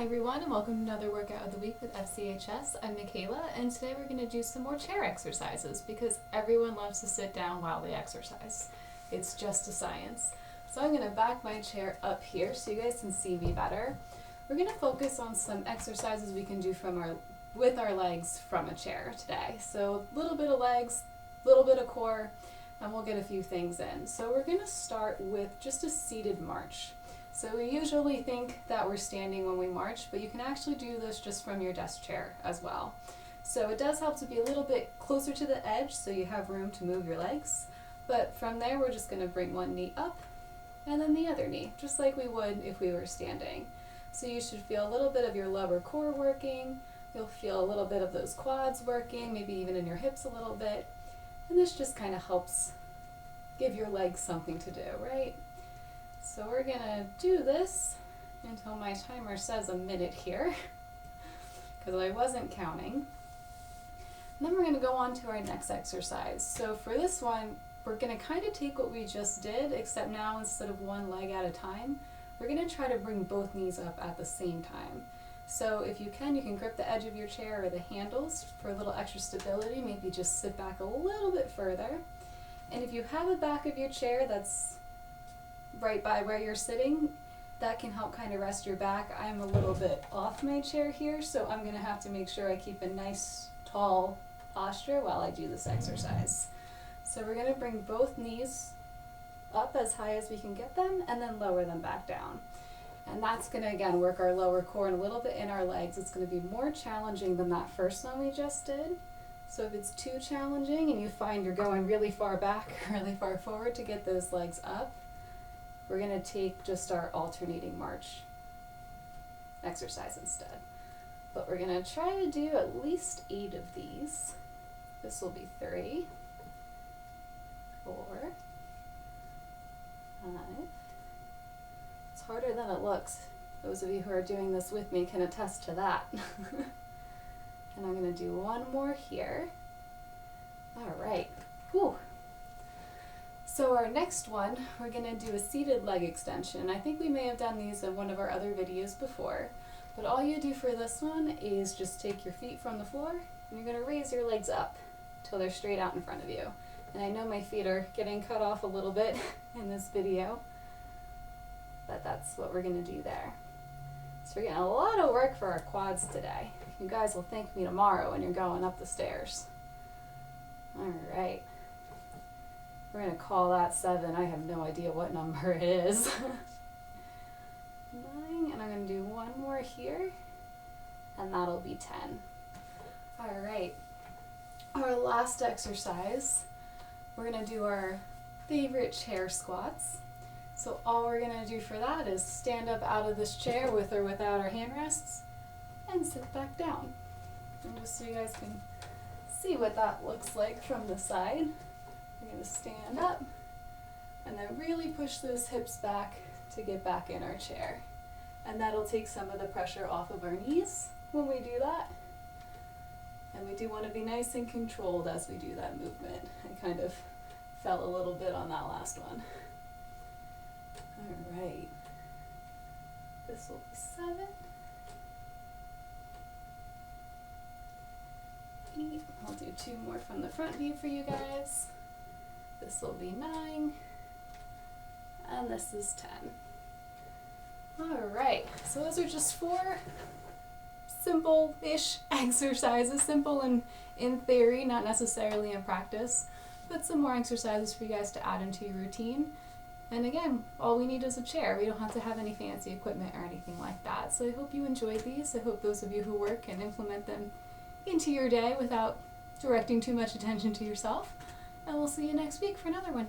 Hi everyone, and welcome to another workout of the week with FCHS. I'm Mikaela, and today we're going to do some more chair exercises because everyone loves to sit down while they exercise. It's just a science. So I'm going to back my chair up here so you guys can see me better. We're going to focus on some exercises we can do with our legs from a chair today. So a little bit of legs, a little bit of core, and we'll get a few things in. So we're going to start with just a seated march. So we usually think that we're standing when we march, but you can actually do this just from your desk chair as well. So it does help to be a little bit closer to the edge so you have room to move your legs. But from there, we're just going to bring one knee up and then the other knee, just like we would if we were standing. So you should feel a little bit of your lower core working. You'll feel a little bit of those quads working, maybe even in your hips a little bit. And this just kind of helps give your legs something to do, right? So we're gonna do this until my timer says a minute here, because I wasn't counting. And then we're gonna go on to our next exercise. So for this one, we're gonna kind of take what we just did, except now instead of one leg at a time, we're gonna try to bring both knees up at the same time. So if you can grip the edge of your chair or the handles for a little extra stability, maybe just sit back a little bit further. And if you have a back of your chair that's right by where you're sitting, that can help kind of rest your back. I'm a little bit off my chair here, so I'm going to have to make sure I keep a nice tall posture while I do this exercise. So we're going to bring both knees up as high as we can get them and then lower them back down. And that's going to again work our lower core and a little bit in our legs. It's going to be more challenging than that first one we just did. So if it's too challenging and you find you're going really far back, really far forward to get those legs up, we're going to take just our alternating march exercise instead. But we're going to try to do at least 8 of these. This will be 3, 4, 5. It's harder than it looks. Those of you who are doing this with me can attest to that. And I'm going to do one more here. All right. Whew. So our next one, we're going to do a seated leg extension. I think we may have done these in one of our other videos before, but all you do for this one is just take your feet from the floor and you're going to raise your legs up till they're straight out in front of you. And I know my feet are getting cut off a little bit in this video, but that's what we're going to do there. So we're getting a lot of work for our quads today. You guys will thank me tomorrow when you're going up the stairs. All right. We're going to call that 7. I have no idea what number it is. 9, and I'm going to do one more here, and that'll be 10. All right. Our last exercise, we're going to do our favorite chair squats. So all we're going to do for that is stand up out of this chair with or without our hand rests and sit back down. And just so you guys can see what that looks like from the side. We're going to stand up and then really push those hips back to get back in our chair. And that'll take some of the pressure off of our knees when we do that. And we do want to be nice and controlled as we do that movement. I kind of fell a little bit on that last one. All right. This will be 7. 8. I'll do 2 more from the front view for you guys. This will be 9, and this is 10. All right, so those are just 4 simple-ish exercises, simple in theory, not necessarily in practice, but some more exercises for you guys to add into your routine. And again, all we need is a chair. We don't have to have any fancy equipment or anything like that. So I hope you enjoyed these. I hope those of you who work can implement them into your day without directing too much attention to yourself. And we'll see you next week for another one.